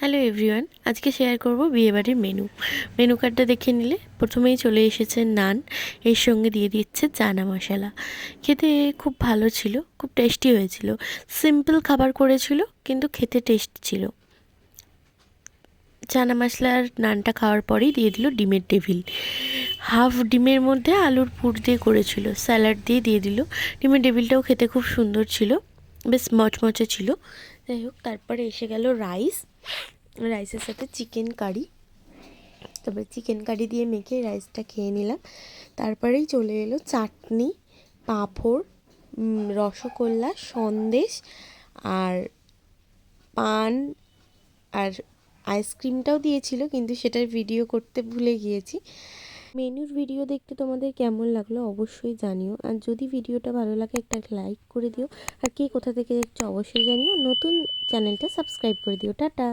Hello everyone, আজকে share করব বিয়েবাড়ির মেনু কার্ডটা দেখে নিলে প্রথমেই চলে এসেছে নান, এর সঙ্গে দিয়ে দিচ্ছে চানা মশলা। খেতে খুব ভালো ছিল, খুব টেস্টি হয়েছিল। সিম্পল খাবার করেছিল কিন্তু খেতে টেস্ট ছিল। চানা মশলার নানটা খাওয়ার পরেই দিয়ে দিল ডিমের টেবিল। হাফ ডিমের মধ্যে আলুর পুর দিয়ে করেছিল, স্যালাড দিয়ে দিল। ডিমের টেবিলটাও খেতে খুব সুন্দর ছিল, বেশ মচমচে ছিল। যাই হোক, তারপরে এসে গেল রাইসের সাথে চিকেন কারি। তবে চিকেন কারি দিয়ে মেখে রাইসটা খেয়ে নিলাম। তারপরেই চলে এলো চাটনি, পাঁপড়, রসগোল্লা, সন্দেশ আর পান আর আইসক্রিমটাও দিয়েছিল, কিন্তু সেটার ভিডিও করতে ভুলে গিয়েছি। মেনুর ভিডিও দেখতে তোমাদের কেমন লাগলো অবশ্যই জানিও, আর যদি ভিডিওটা ভালো লাগে একটা লাইক করে দিও, আর কে কোথা থেকে দেখছো অবশ্যই জানিও। নতুন চ্যানেলটা সাবস্ক্রাইব করে দিও। টাটা।